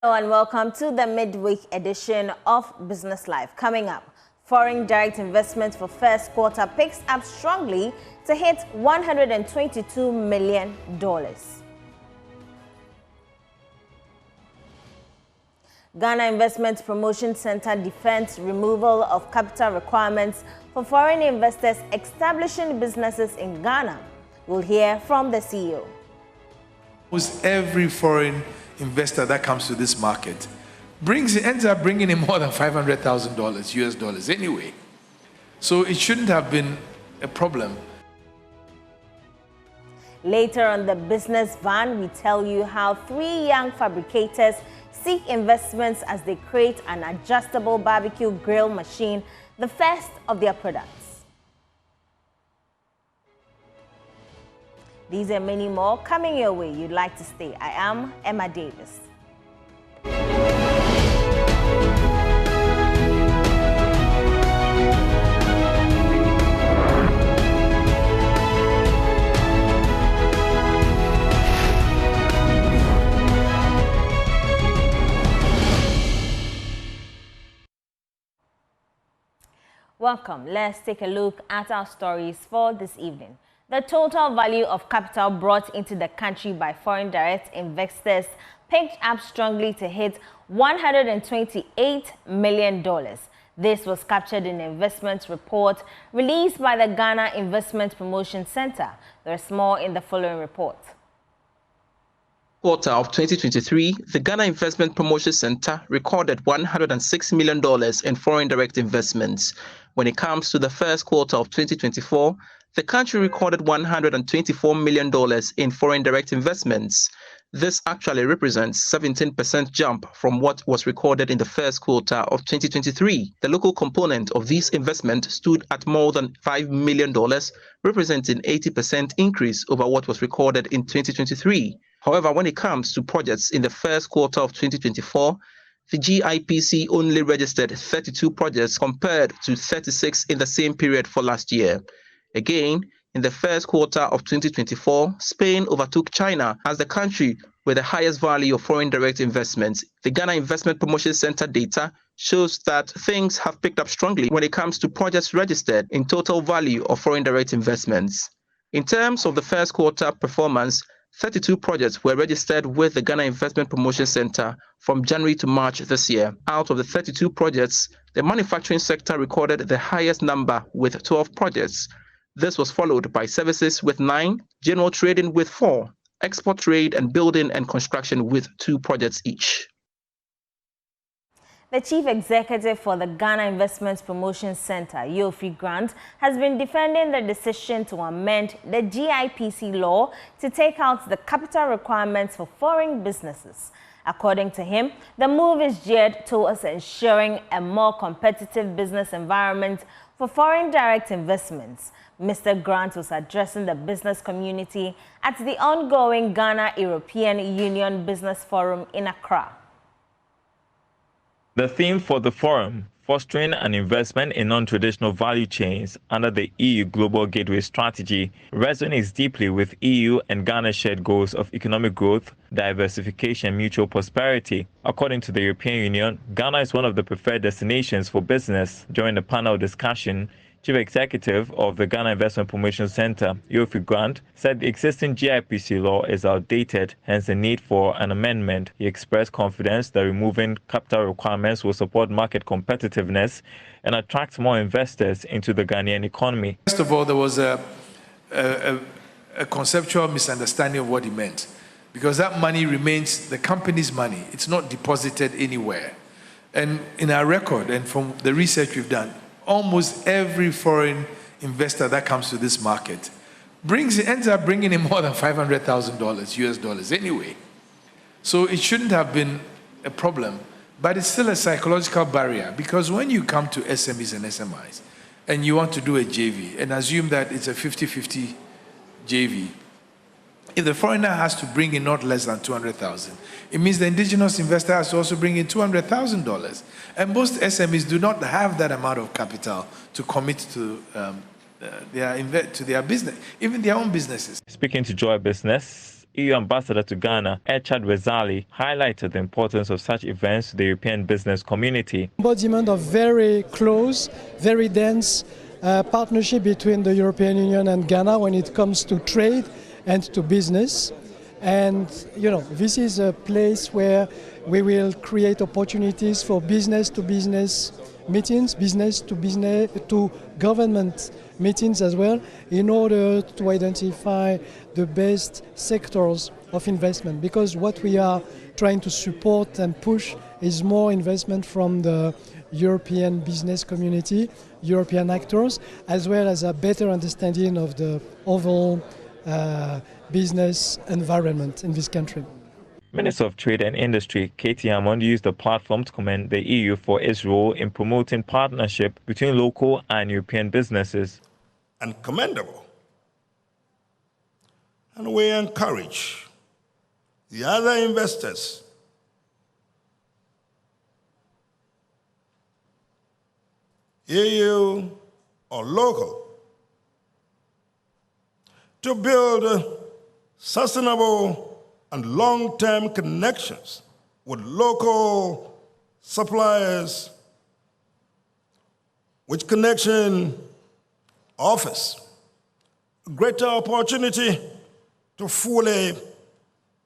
Hello and welcome to the midweek edition of Business Live. Coming up, foreign direct investment for first quarter picks up strongly to hit $122 million. Ghana Investment Promotion Center defends removal of capital requirements for foreign investors establishing businesses in Ghana. We'll hear from the CEO. Almost every foreign investor that comes to this market ends up bringing in more than $500,000 US dollars anyway. So it shouldn't have been a problem. Later on the business van, we tell you how 3 young fabricators seek investments as they create an adjustable barbecue grill machine, the first of their products. These and many more coming your way. You'd like to stay. I am Emma Davis. Welcome. Let's take a look at our stories for this evening. The total value of capital brought into the country by foreign direct investors picked up strongly to hit $128 million. This was captured in an investment report released by the Ghana Investment Promotion Center. There's more in the following report. Quarter of 2023, the Ghana Investment Promotion Center recorded $106 million in foreign direct investments. When it comes to the first quarter of 2024, the country recorded $124 million in foreign direct investments. This actually represents 17% jump from what was recorded in the first quarter of 2023. The local component of this investment stood at more than $5 million, representing 80% increase over what was recorded in 2023. However, when it comes to projects in the first quarter of 2024, the GIPC only registered 32 projects compared to 36 in the same period for last year. Again, in the first quarter of 2024, Spain overtook China as the country with the highest value of foreign direct investments. The Ghana Investment Promotion Center data shows that things have picked up strongly when it comes to projects registered in total value of foreign direct investments. In terms of the first quarter performance, 32 projects were registered with the Ghana Investment Promotion Center from January to March this year. Out of the 32 projects, the manufacturing sector recorded the highest number with 12 projects. This was followed by services with 9, general trading with 4, export trade and building and construction with 2 projects each. The chief executive for the Ghana Investment Promotion Center, Yofi Grant, has been defending the decision to amend the GIPC law to take out the capital requirements for foreign businesses. According to him, the move is geared towards ensuring a more competitive business environment for foreign direct investments. Mr. Grant was addressing the business community at the ongoing Ghana-European Union Business Forum in Accra. The theme for the forum, fostering an investment in non-traditional value chains under the EU Global Gateway Strategy, resonates deeply with EU and Ghana's shared goals of economic growth, diversification, and mutual prosperity. According to the European Union, Ghana is one of the preferred destinations for business. During the panel discussion, Chief Executive of the Ghana Investment Promotion Center, Yofi Grant, said the existing GIPC law is outdated, hence the need for an amendment. He expressed confidence that removing capital requirements will support market competitiveness and attract more investors into the Ghanaian economy. First of all, there was a conceptual misunderstanding of what he meant, because that money remains the company's money. It's not deposited anywhere. And in our record and from the research we've done, almost every foreign investor that comes to this market ends up bringing in more than $500,000 US dollars anyway. So it shouldn't have been a problem, but it's still a psychological barrier, because when you come to SMEs and SMIs and you want to do a JV and assume that it's a 50-50 JV, if the foreigner has to bring in not less than $200,000, it means the indigenous investor has to also bring in $200,000. And most SMEs do not have that amount of capital to commit to their business, even their own businesses. Speaking to Joy Business, EU Ambassador to Ghana, Echad Wezali, highlighted the importance of such events to the European business community. Embodiment of very close, very dense partnership between the European Union and Ghana when it comes to trade and to business. And, this is a place where we will create opportunities for business-to-business meetings, business-to-business to government meetings as well, in order to identify the best sectors of investment. Because what we are trying to support and push is more investment from the European business community, European actors, as well as a better understanding of the overall business environment in this country. Minister of Trade and Industry Katie Hammond used the platform to commend the EU for its role in promoting partnership between local and European businesses. And commendable. And we encourage the other investors EU or local to build sustainable and long-term connections with local suppliers, which connection offers a greater opportunity to fully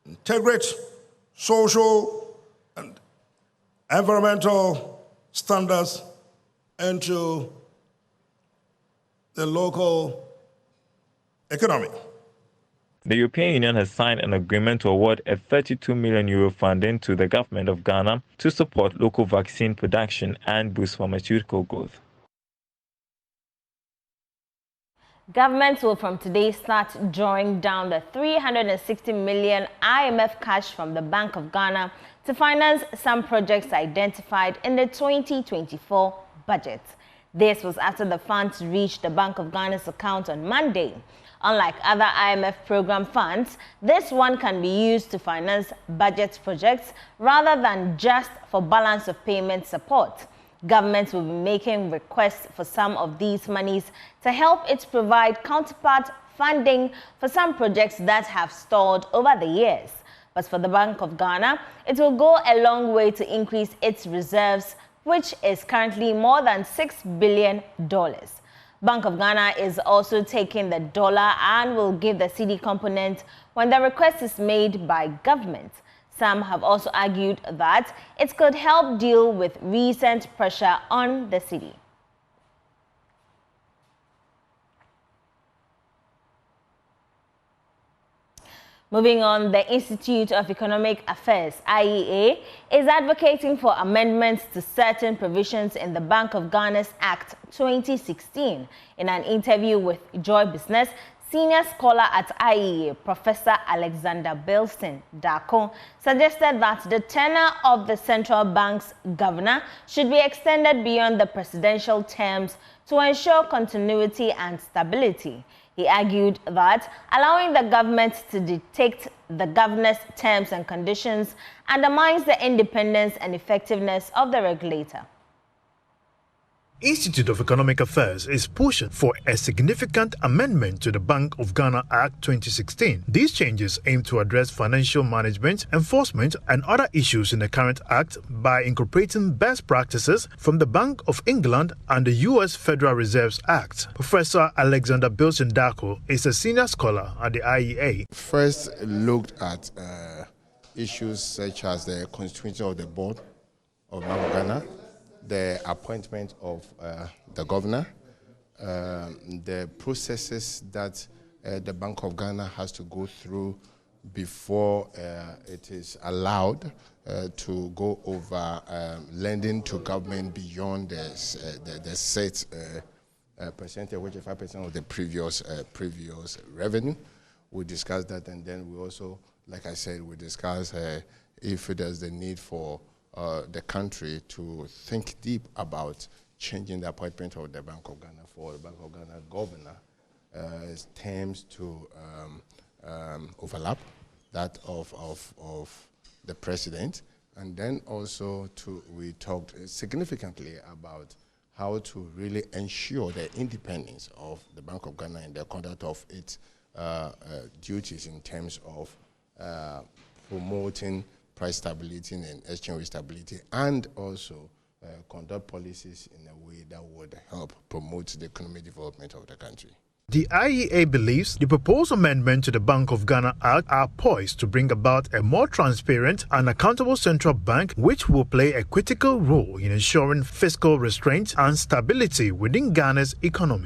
integrate social and environmental standards into the local economy. The European Union has signed an agreement to award a €32 million funding to the government of Ghana to support local vaccine production and boost pharmaceutical growth. Governments will from today start drawing down the $360 million IMF cash from the Bank of Ghana to finance some projects identified in the 2024 budget. This was after the funds reached the Bank of Ghana's account on Monday. Unlike other IMF program funds, this one can be used to finance budget projects rather than just for balance of payment support. Governments will be making requests for some of these monies to help it provide counterpart funding for some projects that have stalled over the years. But for the Bank of Ghana, it will go a long way to increase its reserves, which is currently more than $6 billion. Bank of Ghana is also taking the dollar and will give the cedi component when the request is made by government. Some have also argued that it could help deal with recent pressure on the cedi. Moving on, the Institute of Economic Affairs, IEA, is advocating for amendments to certain provisions in the Bank of Ghana's Act 2016. In an interview with Joy Business, senior scholar at IEA, Professor Alexander Bilson Dako, suggested that the tenure of the central bank's governor should be extended beyond the presidential terms to ensure continuity and stability. He argued that allowing the government to dictate the governor's terms and conditions undermines the independence and effectiveness of the regulator. Institute of Economic Affairs is pushing for a significant amendment to the Bank of Ghana Act 2016. These changes aim to address financial management, enforcement, and other issues in the current act by incorporating best practices from the Bank of England and the U.S. Federal Reserve Act. Professor Alexander Bilson Dako is a senior scholar at the IEA. First looked at issues such as the constituency of the board of Bank of Ghana, the appointment of the governor, the processes that the Bank of Ghana has to go through before it is allowed to go over lending to government beyond the set percentage, which is 5% of the previous revenue. We discussed that, and then we also, like I said, we discussed if there's the need for the country to think deep about changing the appointment of the Bank of Ghana for the Bank of Ghana governor terms to overlap that of the president, and then also we talked significantly about how to really ensure the independence of the Bank of Ghana in the conduct of its duties in terms of promoting price stability and exchange rate stability, and also conduct policies in a way that would help promote the economic development of the country. The IEA believes the proposed amendment to the Bank of Ghana Act are poised to bring about a more transparent and accountable central bank, which will play a critical role in ensuring fiscal restraint and stability within Ghana's economy.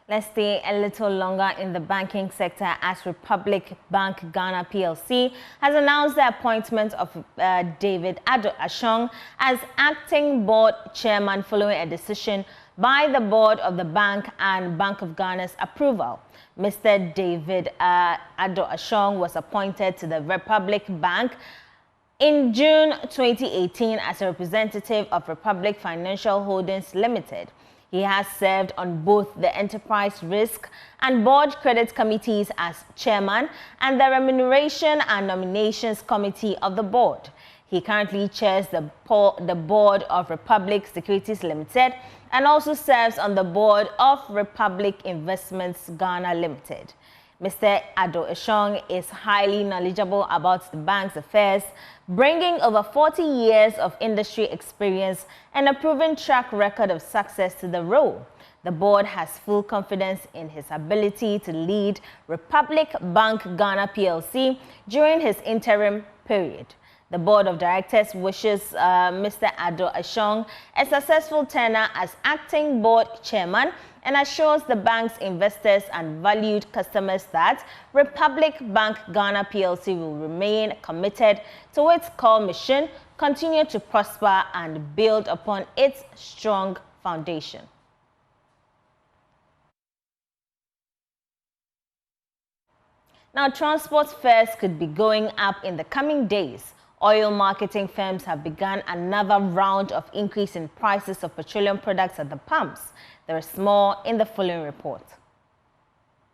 Let's stay a little longer in the banking sector as Republic Bank Ghana PLC has announced the appointment of David Ado-Ashong as acting board chairman following a decision by the board of the bank and Bank of Ghana's approval. Mr. David Ado-Ashong was appointed to the Republic Bank in June 2018 as a representative of Republic Financial Holdings Limited. He has served on both the Enterprise Risk and Board Credit Committees as chairman and the Remuneration and Nominations Committee of the board. He currently chairs the board of Republic Securities Limited and also serves on the board of Republic Investments Ghana Limited. Mr. Ado-Ashong is highly knowledgeable about the bank's affairs, bringing over 40 years of industry experience and a proven track record of success to the role. The board has full confidence in his ability to lead Republic Bank Ghana PLC during his interim period. The board of directors wishes Mr. Ado-Ashong a successful tenure as acting board chairman and assures the bank's investors and valued customers that Republic Bank Ghana PLC will remain committed to its core mission, continue to prosper and build upon its strong foundation. Now, transport fares could be going up in the coming days. Oil marketing firms have begun another round of increase in prices of petroleum products at the pumps. There is more in the following report.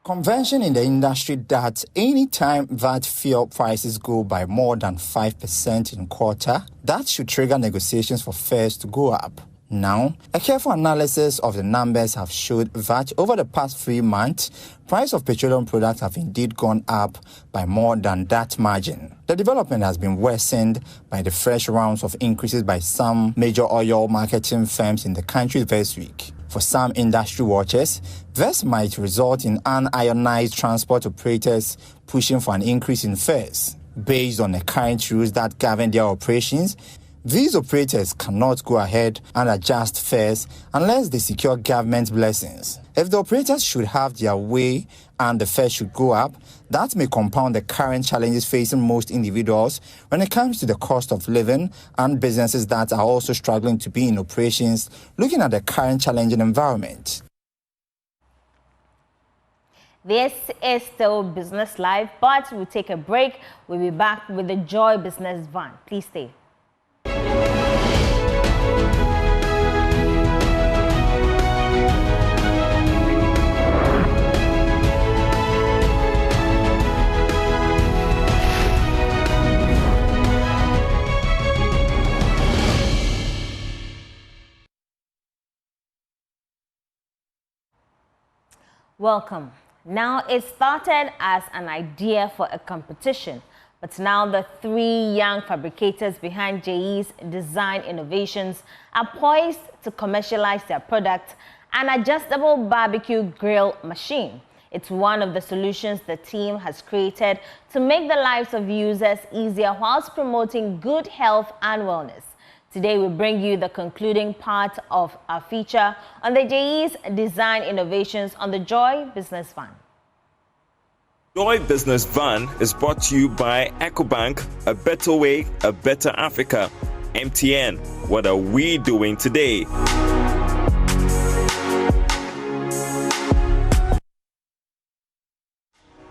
Convention in the industry that any time that fuel prices go by more than 5% in quarter, that should trigger negotiations for fares to go up. Now, a careful analysis of the numbers have showed that over the past 3 months, price of petroleum products have indeed gone up by more than that margin. The development has been worsened by the fresh rounds of increases by some major oil marketing firms in the country this week. For some industry watchers, this might result in unionized transport operators pushing for an increase in fares. Based on the current rules that govern their operations, these operators cannot go ahead and adjust fares unless they secure government blessings. If the operators should have their way and the fares should go up, that may compound the current challenges facing most individuals when it comes to the cost of living and businesses that are also struggling to be in operations, looking at the current challenging environment. This is still Business Live, but we'll take a break. We'll be back with the Joy Business Van. Please stay. Welcome. Now, it started as an idea for a competition, but now the 3 young fabricators behind JE's design innovations are poised to commercialize their product, an adjustable barbecue grill machine. It's one of the solutions the team has created to make the lives of users easier whilst promoting good health and wellness. Today, we bring you the concluding part of our feature on the JE's design innovations on the Joy Business Van. Joy Business Van is brought to you by EcoBank, a better way, a better Africa. MTN, what are we doing today?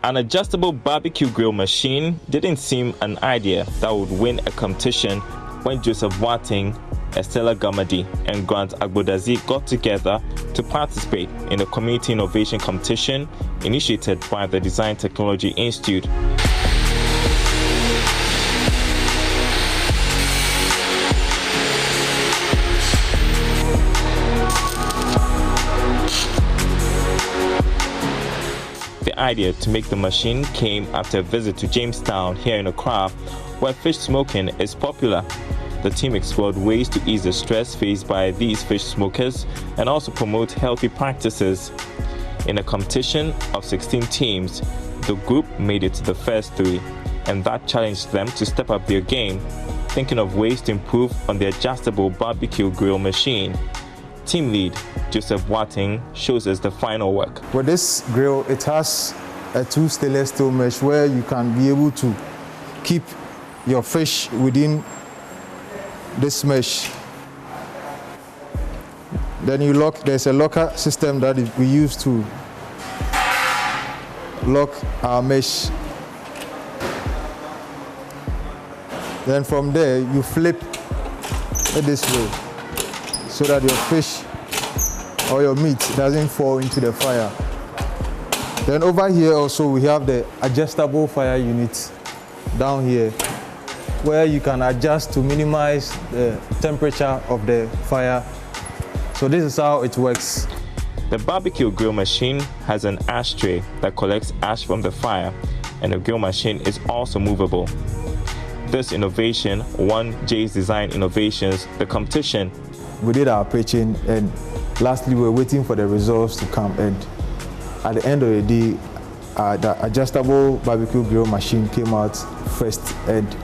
An adjustable barbecue grill machine didn't seem an idea that would win a competition when Joseph Watting, Estella Gamadi, and Grant Agbodazi got together to participate in a community innovation competition initiated by the Design Technology Institute. The The idea to make the machine came after a visit to Jamestown here in Accra, where fish smoking is popular. The team explored ways to ease the stress faced by these fish smokers and also promote healthy practices. In a competition of 16 teams, the group made it to the first 3, and that challenged them to step up their game, thinking of ways to improve on the adjustable barbecue grill machine. Team lead Joseph Watting shows us the final work. With this grill, it has a 2 stainless steel mesh where you can be able to keep your fish within this mesh. Then you lock, there's a locker system that we use to lock our mesh. Then from there, you flip it this way so that your fish or your meat doesn't fall into the fire. Then over here also we have the adjustable fire unit down here where you can adjust to minimize the temperature of the fire. So this is how it works. The barbecue grill machine has an ashtray that collects ash from the fire, and the grill machine is also movable. This innovation won Jay's Design Innovations the competition. We did our pitching, and lastly we were waiting for the results to come, and at the end of the day the adjustable barbecue grill machine came out first, and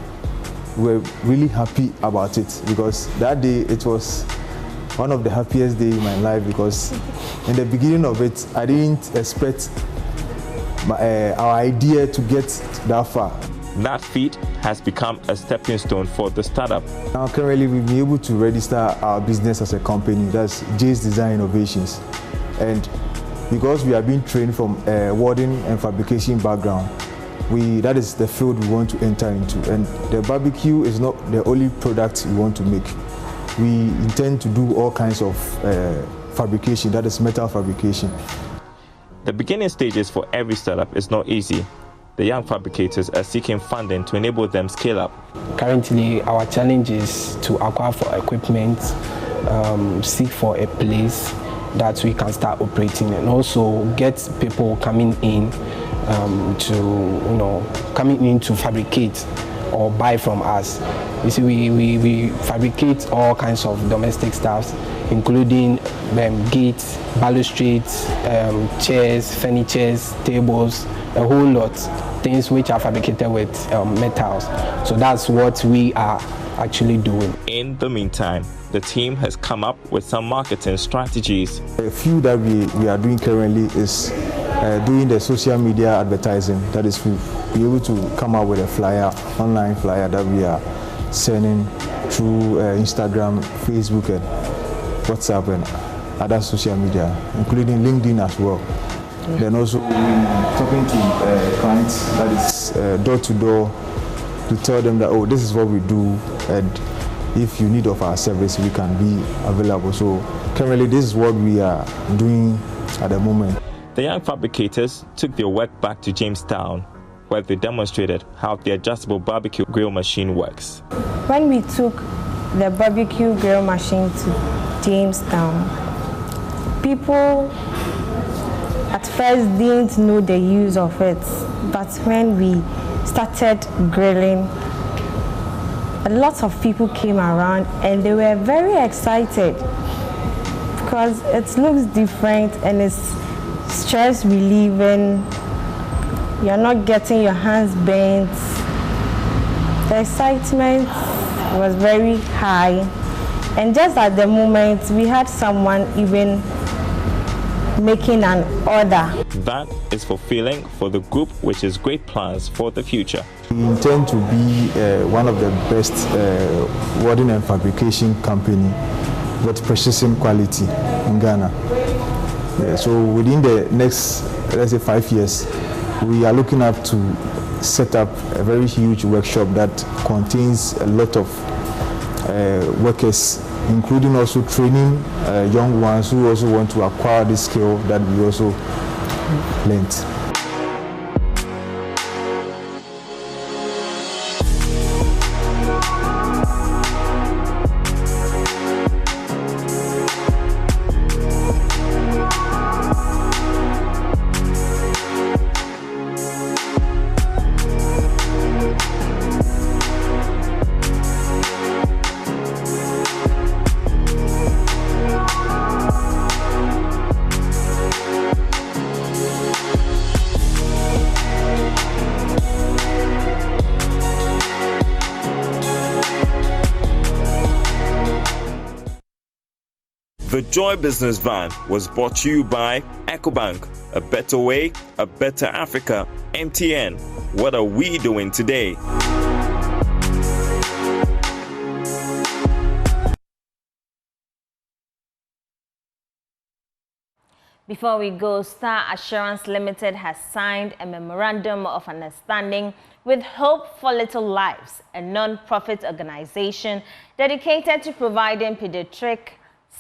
we were really happy about it because that day it was one of the happiest days in my life, because in the beginning of it I didn't expect our idea to get that far. That feat has become a stepping stone for the startup. Now currently we've been able to register our business as a company, that's Jay's Design Innovations. And because we are being trained from a welding and fabrication background, that is the field we want to enter into. And the barbecue is not the only product we want to make. We intend to do all kinds of fabrication, that is metal fabrication. The beginning stages for every startup is not easy. The young fabricators are seeking funding to enable them scale up. Currently, our challenge is to acquire for equipment, seek for a place that we can start operating, and also get people coming in to fabricate or buy from us. You see, we fabricate all kinds of domestic stuff, including gates, balustrades, chairs, furniture, tables, a whole lot, things which are fabricated with metals. So that's what we are actually doing. In the meantime, the team has come up with some marketing strategies. A few that we are doing currently is doing the social media advertising. That is, we'll be able to come up with a flyer, online flyer that we are sending through Instagram, Facebook, and WhatsApp, and other social media, including LinkedIn as well. Then also talking to clients, that is door to door, to tell them that, oh, this is what we do, and if you need of our service, we can be available. So currently this is what we are doing at the moment. The young fabricators took their work back to Jamestown, where they demonstrated how the adjustable barbecue grill machine works. When we took the barbecue grill machine to Jamestown, people at first didn't know the use of it, but when we started grilling, a lot of people came around and they were very excited because it looks different and it's stress relieving. You're not getting your hands burnt. The excitement was very high, and just at the moment we had someone even making an order. That is fulfilling for the group, which is great plans for the future. We intend to be one of the best welding and fabrication company with precision quality in Ghana. So within the next, let's say, 5 years, we are looking up to set up a very huge workshop that contains a lot of workers, including also training young ones who also want to acquire this skill that we also learned. The Joy Business Van was brought to you by EcoBank, a better way, a better Africa. MTN, what are we doing today? Before we go, Star Assurance Limited has signed a memorandum of understanding with Hope for Little Lives, a non-profit organization dedicated to providing pediatric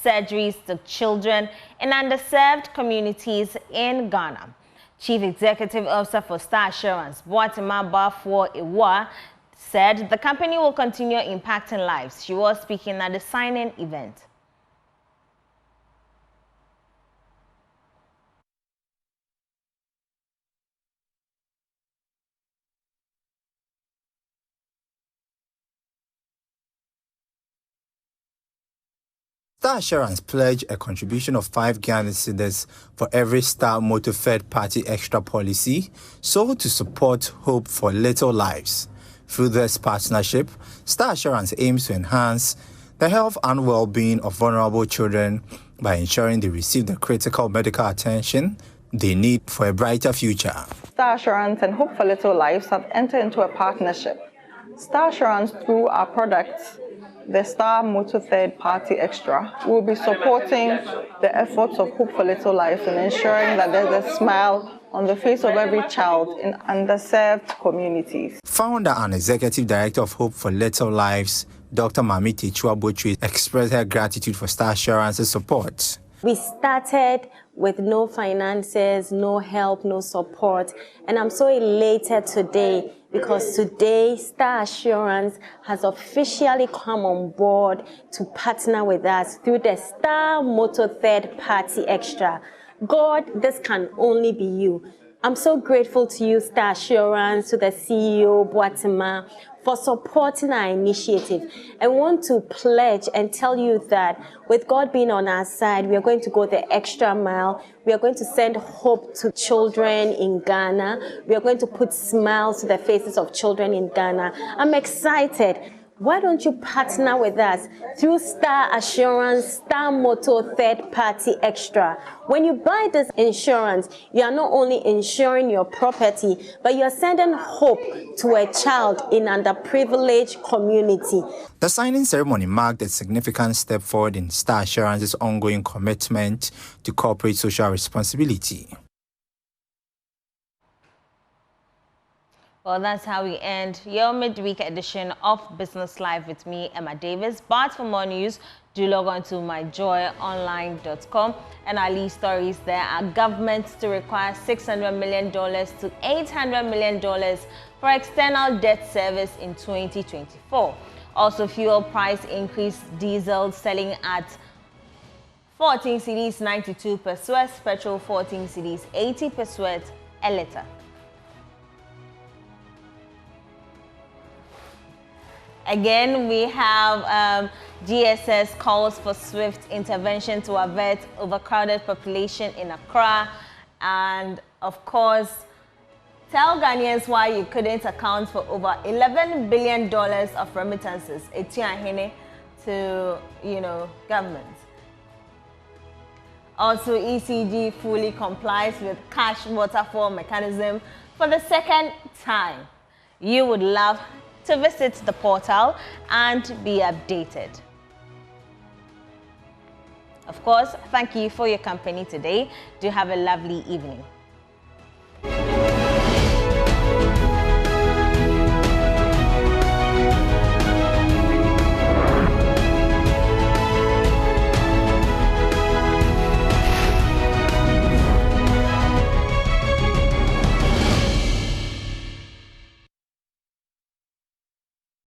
surgeries to children in underserved communities in Ghana. Chief Executive Officer for Star Assurance, Boatima Bafo Iwa, said the company will continue impacting lives. She was speaking at the signing event. Star Assurance pledged a contribution of 5 Ghana cedis for every Star Motor third-party extra policy sold to support Hope for Little Lives. Through this partnership, Star Assurance aims to enhance the health and well-being of vulnerable children by ensuring they receive the critical medical attention they need for a brighter future. Star Assurance and Hope for Little Lives have entered into a partnership. Star Assurance, through our products, the Star Motor Third Party Extra, will be supporting the efforts of Hope for Little Lives and ensuring that there's a smile on the face of every child in underserved communities. Founder and Executive Director of Hope for Little Lives, Dr. Mamiti Chua-Botri, expressed her gratitude for Star Assurance's support. We started with no finances, no help, no support, and I'm so elated today because today Star Assurance has officially come on board to partner with us through the Star Motor Third Party Extra. God, this can only be you. I'm so grateful to you, Star Assurance, to the CEO, Boatima, for supporting our initiative. I want to pledge and tell you that with God being on our side, we are going to go the extra mile. We are going to send hope to children in Ghana. We are going to put smiles to the faces of children in Ghana. I'm excited. Why don't you partner with us through Star Assurance, Star Motor Third Party Extra? When you buy this insurance, you are not only insuring your property, but you are sending hope to a child in an underprivileged community. The signing ceremony marked a significant step forward in Star Assurance's ongoing commitment to corporate social responsibility. Well, that's how we end your midweek edition of Business Live with me, Emma Davis. But for more news, do log on to myjoyonline.com, and our lead stories there are governments to require $600 million to $800 million for external debt service in 2024. Also, fuel price increase, diesel selling at 14 cedis 92 per Suez, petrol 14 cedis 80 per Suez a litre. Again, we have GSS calls for swift intervention to avert overcrowded population in Accra. And of course, tell Ghanaians why you couldn't account for over $11 billion of remittances to, government. Also, ECG fully complies with cash waterfall mechanism for the second time. You would love to visit the portal and be updated. Of course, thank you for your company today. Do have a lovely evening.